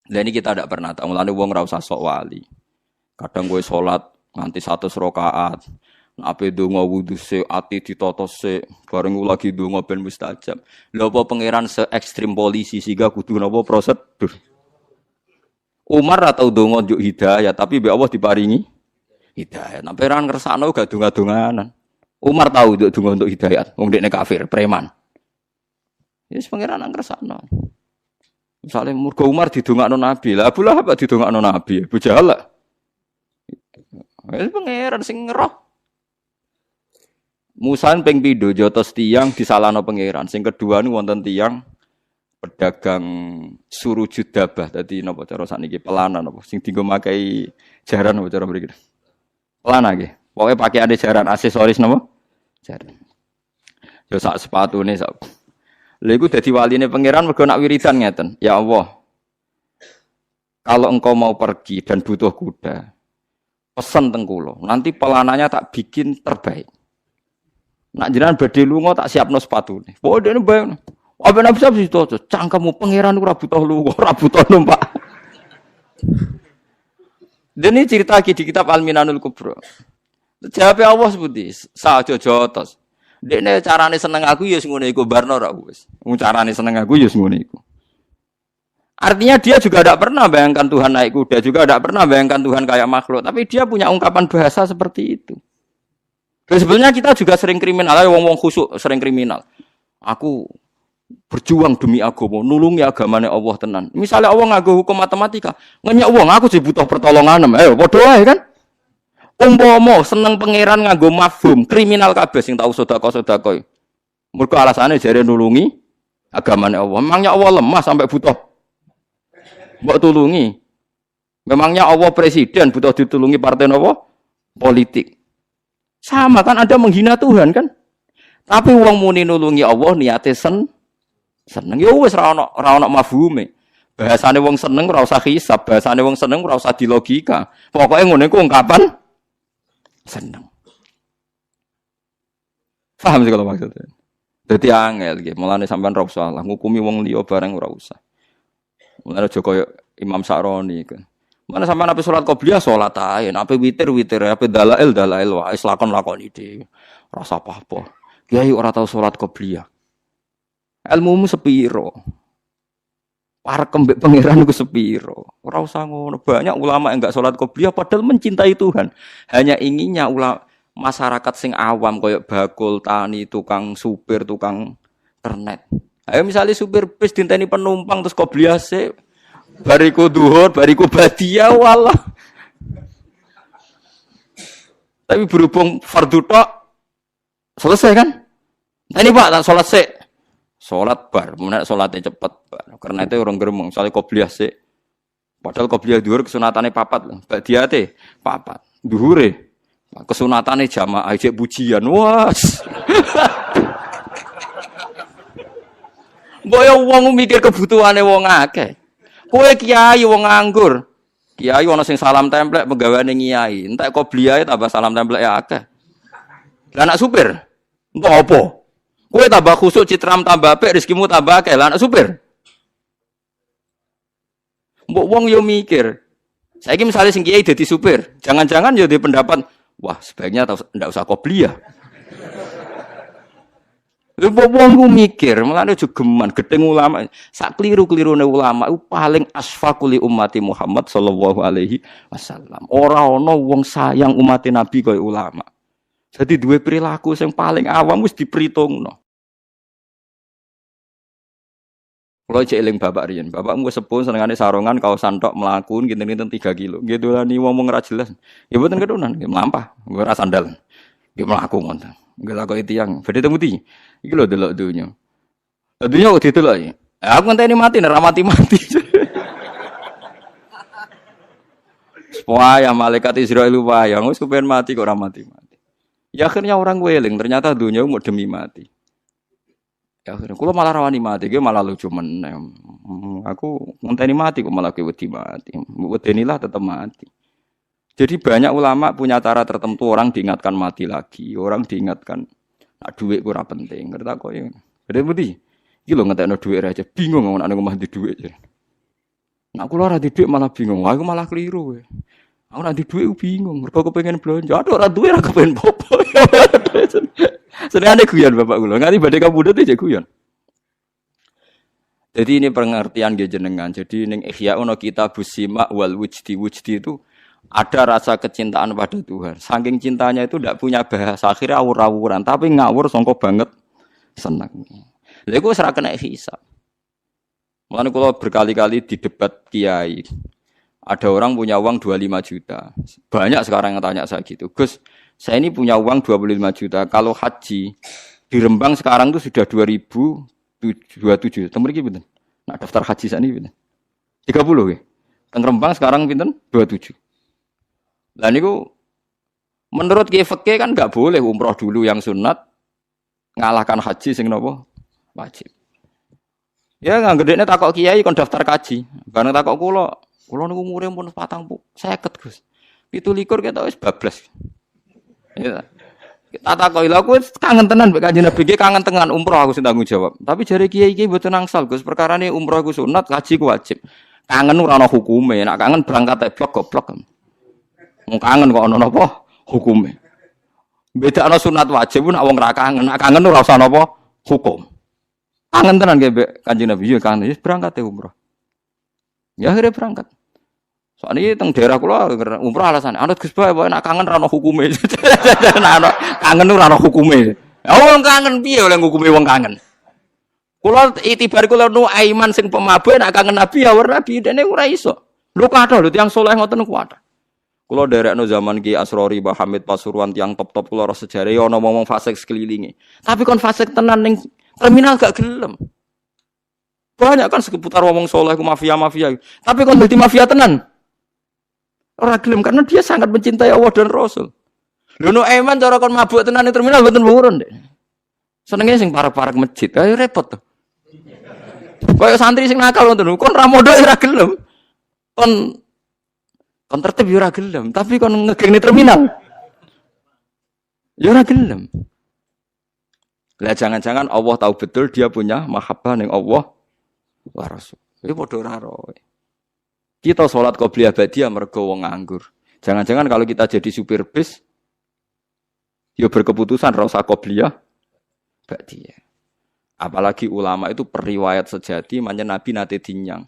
Lah ini kita tidak pernah tahu. Mulane wong ora usah sok wali. Kadang kowe salat nganti 100 rakaat. Ape donga wudu se ati ditata se bareng lagi donga ben mustajab. Lha apa pangeran se ekstrim polisi sehingga kudu napa prosedur. Umar atau donga njuk hidayah tapi mbek Allah diparingi hidayah. Nek pangeran ngersakno gak donga-donganan. Umar tahu njuk donga untuk hidayah. Wong dekne kafir, preman. Wis pangeran ngersakno. Misalnya murga Umar didongakno Nabi. Lah Abu Lahab didongakno Nabi. Abu Jahal. Wis pangeran sing ngeroh. Musa ping pindho jotos tiyang disalahno pangeran. Sing kedua niku wonten tiyang pedagang surujud dabah. Dadi napa cara sakniki pelana napa sing dienggo makai jaran napa cara mriki. Pelana nggih. Pokoke pakaiane jaran aksesoris napa? Jaran. Yo sak sepatune sak. Lha iku dadi waline pangeran mergo nak wiridan ngeten. Ya Allah. Kalau engkau mau pergi dan butuh kuda, pesen teng kula. Nanti pelananya tak bikin terbaik. Nak jenengan badhe lunga tak siapno sepatune. Pokoke dene bayang. Apa nek bisa itu cangkemmu pangeran ora butuh lunga, ora butuh numpak. Dene cerita di kitab Al-Minanul Kubra. Jawab Allah seperti sajo jotos. Dekne carane seneng aku ya ngono iku barno ra wis. Wong carane seneng aku ya ngono iku. Artinya dia juga tidak pernah bayangkan Tuhan naik kuda, juga tidak pernah bayangkan Tuhan kayak makhluk, tapi dia punya ungkapan bahasa seperti itu. Dan sebenarnya kita juga sering kriminal, wong-wong khusuk sering kriminal. Aku berjuang demi agama, nulungi agamane Allah tenan. Misalnya Allah nganggo hukum matematika, ngenyak wong aku sih butuh pertolongan, ayo padha wae kan. Umpama seneng pangeran nganggo mafhum, kriminal kabeh sing tau sedekah-sedekah. Mergo alasane jare nulungi agamane Allah. Memangnya Allah lemah sampai butuh mbok tulungi. Memangnya Allah presiden butuh ditulungi partai napa? Politik. Sama kan Anda menghina Tuhan kan? Tapi wong muni nulungi Allah niate seneng ya wis ora ono mafhume. Bahasane wong seneng ora usah hisab, bahasane wong seneng ora usah dilogika. Pokoke ngene iku ungkapan seneng. Paham sih kalau maksudnya? Dadi angel iki, mulane sampean ora usah lah ngukumi wong liya bareng ora usah. Mulane aja koyo Imam Sa'roni kan. Mana sampean ape salat qobliyah salat ae, ape witir, ape dalail wae lakon ide. Rasa apa-apa. Kiai ora tau salat qobliyah. Ilmumu sepiro? Parekem mbek pangeran iku sepiro? Ora usah ngono. Banyak ulama yang enggak salat qobliyah padahal mencintai Tuhan. Hanya inginnya masyarakat sing awam koyo bakul, tani, tukang supir, tukang kernet. Ayo misalnya supir bis dinteni penumpang terus qobliyah sik bariku duhur, bariku badia, walah. Tapi berhubung fardu tok, selesai kan? Nah ini Pak, tak sholat sik. Sholat bar, menak sholatnya cepet. Karena itu orang geremeng, soalnya qobliyah sik. Padahal qobliyah duhur kesunatannya papat. Badia teh papat. Duhure, kesunatannya jamaah, ijek pujian. Was. Boyo wong mikir kebutuhane wong akeh. Kowe kiai wong nganggur. Kiai ana sing salam templek penggaweane kiai. Entek qobliyah tambah salam templek ya akeh. Lah anak supir, entuk apa? Kowe tambah khusuk citram tambah apik rezekimu tambah akeh. Lah anak supir. Mbok wong yo mikir. Saiki misale sing kiai dadi supir, jangan-jangan yo di pendapat, wah sebaiknya ndak usah qobliyah. Lha wong mikir, mulane aja geman gedeng ulama. Sak kliru-klirune ulama iku paling asfaquli ummati Muhammad sallallahu alaihi wasallam. Ora ana wong sayang umat Nabi kaya ulama. Jadi duwe perilaku sing paling awam wis diperhitungno. Kulo cek eling bapak riyen. Bapakmu wis sepuh senengane sarongan kaosan tok mlaku kinten-kinten 3 kilo. Nggih dolani wong ora jelas. Ya mboten kedunan, nggih mlampah, ora sandal. Nggih mlaku ngoten. Nggih takoki tiyang, badhe temuti. Iki lho delok dunya. Dunya kok didelok. Aku ngenteni mati nek ora mati-mati. Wah, ya malaikat Israil wayang wis kepen mati kok ora mati-mati. Ya akhirnya orang weling, ternyata dunia mau demi mati. Ya akhirnya kula malah rawani mati, ge malah lucu meneh. Aku ngenteni mati kok malah wedi mati. Wedenilah tetap mati. Jadi banyak ulama punya cara tertentu orang diingatkan mati lagi, orang diingatkan nak duit ora penting. Ngerti kok ya. Gede budi. Iki lho ngentekno dhuwit aja bingung ngono nek omah di dhuwit. Nak kula ora duit malah bingung. Wah, aku malah keliru kowe. Aku nak duit bingung. Mergo kepengin belanja. Aduh ora duwe ora kepengin popo. Senengane guyon bapak kula. Nganti badhe kabudut aja guyon. Jadi ini pengertian nggih jenengan. Jadi ning Ihya ono kitab Sima wal Wujdi. Wujdi itu ada rasa kecintaan pada Tuhan. Saking cintanya itu tidak punya bahasa. Akhirnya awur-awuran. Tapi ngawur songko banget senang. Lha iku wis ora kena hisab. Mulane kula berkali-kali di debat kiai. Ada orang punya uang 25 juta. Banyak sekarang yang tanya saya gitu. Gus, saya ini punya uang 25 juta. Kalau haji di Rembang sekarang itu sudah 2027. Teng mriki pinten? Nah, daftar haji sakniki pinten? 30 nggih. Teng Rembang sekarang pinten? 27. Lah niku menurut kiai fikih kan enggak boleh umroh dulu yang sunat ngalahkan haji sing napa? Wajib. Ya nggak gedene takok kiai kon daftar kaji. Bareng takok kula niku umure pun 50 Gus. 17 ketok wis bablas. Ya. Tak takoki lha aku kangen tenan mbek Kanjeng Nabi ki kangen tenan umroh aku sing tanggung jawab. Tapi jare kiai iki mboten angsal Gus, perkarane umroh iku sunat, haji ku wajib. Kangen ora ana hukume, nek kangen berangkat blok goblok. Wong kangen kok ana napa hukume. Bedakno sunat wajib nek wong ra kangen, nek kangen ora usah napa hukum. Kangen tenan nggih mbek Kanjeng Nabi yo kangen wis berangkat umroh. Ya akhirnya berangkat. Soalnya teng daerah kula umroh alasan anut Gus Bae nek kangen ra ono hukume. Kangen ora ono hukume. Wong kangen piye oleh hukume wong kangen. Kula itibar kula nu aiman sing pemabuk nek kangen Nabi ya ora Nabi dene ora iso. Lho kathah lho tiyang saleh ngoten kuwi. Kula derekno zaman Ki Asrori Mbah Hamid Pasuruan tiyang top-top kula ro sejarah ya ana ngomong fasik sekelilinge. Tapi kon fasik tenan ning terminal gak gelem. Banyak kan seputar ngomong saleh ku mafia-mafia. Tapi kon dadi mafia tenan. Ora gelem karena dia sangat mencintai Allah dan Rasul. Lho no eman cara kon mabuk tenan ning terminal mboten purun, Dek. Senenge sing parek-parek masjid. Ayo repot to. Kayak santri sing nakal ngoten kon ra modho ora gelem. Kon tertib yo ora gelem, tapi kon ngegeng ning terminal. Yo ora gelem. Lah jangan-jangan Allah tahu betul dia punya mahabbah ning Allah wa Rasul. Iki padha ora roe. Kita sholat qobliyah badiah mergo wong nganggur. Jangan-jangan kalau kita jadi supir bis, ya berkeputusan rasa qobliyah badiah. Apalagi ulama itu periwayat sejati, makanya Nabi nate dinyang.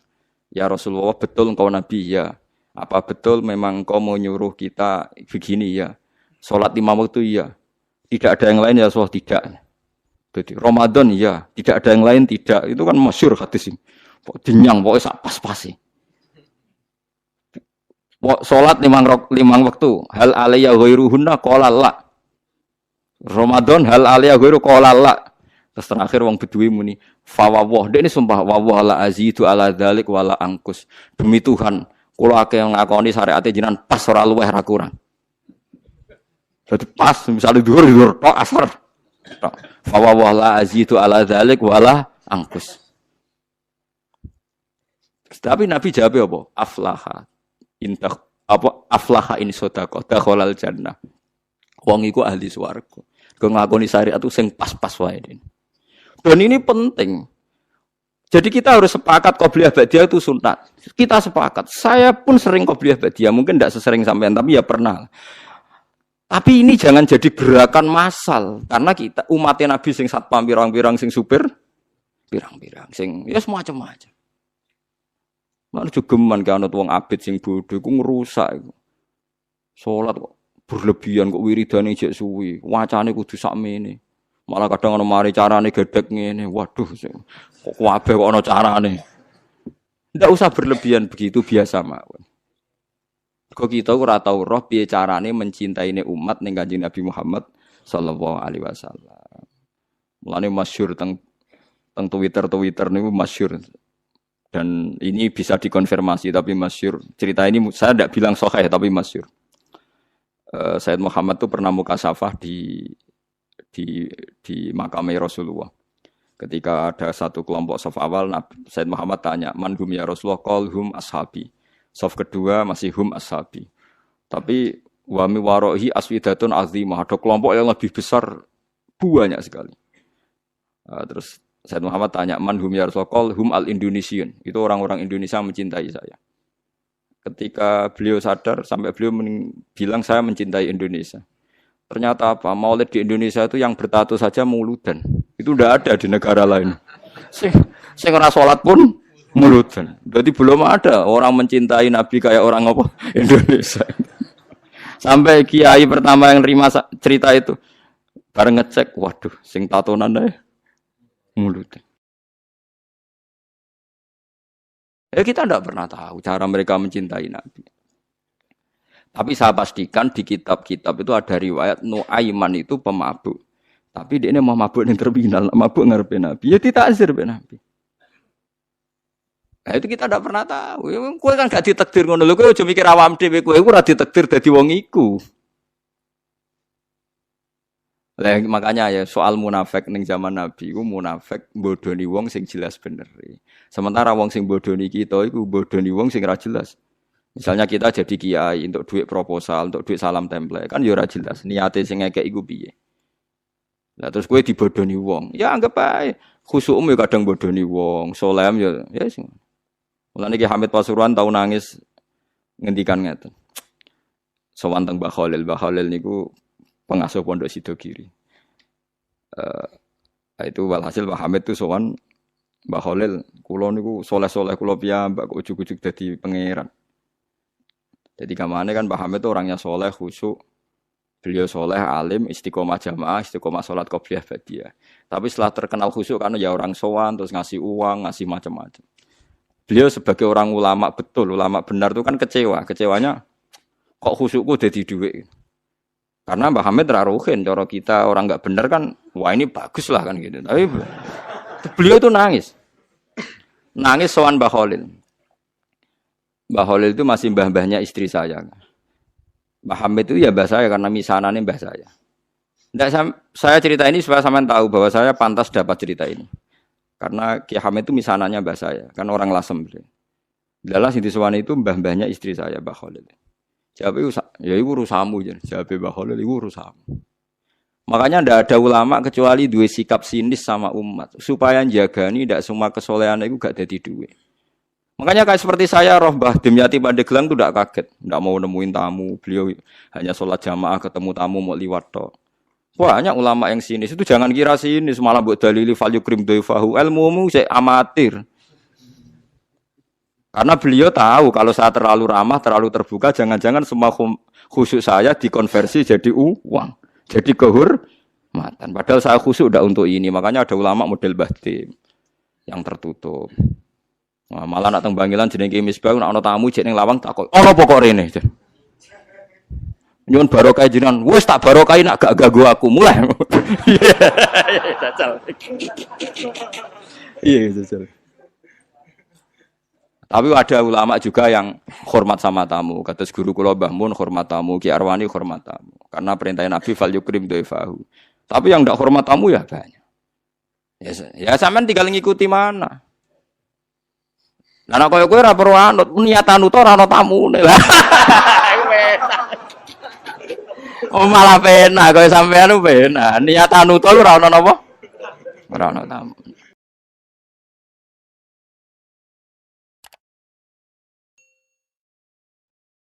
Ya Rasulullah betul engkau Nabi ya. Apa betul memang engkau mau nyuruh kita begini ya. Sholat 5 waktu ya. Tidak ada yang lain ya Rasulullah tidak. Jadi Ramadan ya. Tidak ada yang lain tidak. Itu kan masyhur hadis ini. Dinyang pokoknya sak pas-pasi. Salat 5 waktu. Hal alayya ghairuhunna qala la. Ramadan hal alayya ghairu qala la. Terus terakhir wong Bedui muni fa wawah. Dek ini sumpah wawah la azidu ala dzalik wala angkus. Demi Tuhan, kula akeh ngakoni syariate jenengan pas ora luweh ra kurang. Dadi pas misale dhuwur tok asar. Tok. Fa wawah la azidu ala dzalik wala angkus. Tapi Nabi jawab apa? Aflaha. Indah apa aflaha in sodaqah dakhalal jannah. Wong iku ahli swarga. Kok ngakoni syariat itu sing pas-pas wae. Dan ini penting. Jadi kita harus sepakat qobliyah badiah itu sunat. Kita sepakat. Saya pun sering qobliyah badiah, mungkin tidak sesering sampean tapi ya pernah. Tapi ini jangan jadi gerakan massal karena kita umatnya Nabi sing satpam pirang-pirang sing supir pirang-pirang sing ya semacam-macam. Mana jogeman ke anut wong abid sing bodho iku ngrusak iku. Salat kok berlebihan kok wiridane jek suwi, wacane kudu sakmene. Malah kadang ana mari carane gedhek ngene. Waduh, kok kabeh kok ana carane. Ndak usah berlebihan begitu biasa mawon. Kok kita ora tau roh piye carane mencintainya umat ning Kanjeng Nabi Muhammad sallallahu alaihi wasallam. Mulane masyhur teng Twitter niku masyhur. Dan ini bisa dikonfirmasi tapi masyhur. Cerita ini saya tidak bilang sahih tapi masyhur. Sayyid Muhammad itu pernah mukasafah di makamnya Rasulullah. Ketika ada satu kelompok saf awal, Sayyid Muhammad tanya, "Man hum ya Rasulullah?" Qal hum ashabi. Saf kedua masih hum ashabi. Tapi wa mi warohi aswidatun azimah. Ada kelompok yang lebih besar banyak sekali. Terus Said Muhammad tanya, "Man hum ya Rasulullah?" Hum al-Indonesian. Itu orang-orang Indonesia mencintai saya. Ketika beliau sadar sampai beliau bilang saya mencintai Indonesia. Ternyata apa? Maulid di Indonesia itu yang bertato saja muludan. Itu tidak ada di negara lain. Sing ora salat pun muludan. Berarti belum ada orang mencintai Nabi kayak orang apa? Indonesia. Sampai kiai pertama yang terima cerita itu bareng ngecek, waduh, sing tatonan deh muludan. Kita tidak pernah tahu cara mereka mencintai Nabi. Tapi saya pastikan di kitab-kitab itu ada riwayat Nuaiman itu pemabuk. Tapi dia ini mau mabuk yang terminal, mabuk ngarepe Nabi. Ya ditakzir be Nabi. Nah, itu kita tidak pernah tahu. Kowe kan gak ditakdir ngono lho, kowe aja mikir awam dhewe, kowe ora ditakdir dadi wong iku. Lah makanya ya soal munafik ning zaman Nabi iku munafik bodoni wong sing jelas bener. Sementara wong sing bodoni kita iku bodoni wong sing ora jelas. Misalnya kita jadi kiai untuk duit proposal, untuk duit salam template, kan ya ora jelas niate sing ngekek iku piye. Lah terus kowe dibodoni wong, ya anggap ae khusukmu ya kadang bodoni wong, solem ya sing. Mulane Ki Hamid Pasuruan tau nangis ngendikan ngeten. Sowan teng Mbah Khalil niku pengasuh Pondok Sidogiri. Itu walhasil Mbah Hamid itu sowan Mbah Khalil, kula niku soleh-soleh kula piyambak kok ujug-ujug dadi pangeran. Jadi kamane kan Mbah Hamid itu orangnya soleh, khusyuk. Beliau soleh, alim, istiqomah jamaah, istiqomah sholat qobliyah ba'diyah. Tapi setelah terkenal khusyuk karena ya orang sowan, terus ngasih uang, ngasih macam-macam. Beliau sebagai orang ulama betul, ulama benar itu kan kecewa. Kecewanya kok khusyukku jadi duit. Karena Mbah Hamid raruhin, cara kita orang nggak benar kan, wah ini bagus lah kan gitu. Tapi beliau itu nangis sowan Mbah Khalil. Mbah Khalil itu masih mbah-mbahnya istri saya. Mbah Hamid itu ya mbah saya karena misanannya mbah saya. Nggak, saya cerita ini supaya sampean tahu bahwa saya pantas dapat cerita ini. Karena Ki Hamid itu misanannya mbah saya, kan orang Lasem. Dalam Sinti Suwani itu mbah-mbahnya istri saya, Mbah Khalil. Jawab ya itu urusamu, jawab Mbah Khalil itu urusamu. Makanya tidak ada ulama kecuali dua sikap sinis sama umat supaya jagani tidak semua kesolehan itu gak jadi duit. Makanya kayak seperti saya, roh Mbah Dimyati Pandeglang itu tidak kaget, tidak mau nemuin tamu, beliau hanya sholat jamaah ketemu tamu mau liwat tok. Banyak ulama yang sinis itu jangan kira sinis malah buat dalili fal yukrim dhaifahu, ilmumu saya amatir. Karena beliau tahu kalau saya terlalu ramah, terlalu terbuka, jangan-jangan semua khusyuk saya dikonversi jadi uang, jadi kehormatan. Padahal saya khusyuk udah untuk ini, makanya ada ulama model Mbah Dim yang tertutup. Nah, malah nak teng Bangilan jenenge Misbah nak ana tamu jeneng lawang takok. Ana apa kok rene? Nyuwun barokah jenengan. Wis tak barokahi nak gak ganggu aku. Mulai. Iya, jajal. Iya, jajal. Tapi ada ulama juga yang hormat sama tamu. Kata guru kula Mbah Mun hormat tamu, Ki Arwani hormat tamu. Karena perintah Nabi fal yukrim dhaifahu. Tapi yang ndak hormat tamu ya banyak. Ya sampean tinggal ngikuti mana. Nah, kowe ora perlu anut niatan uta ora ana tamune lah. Oh malah penak kowe sampean penak. Niatan uta ora ana napa? Ora ana tamu.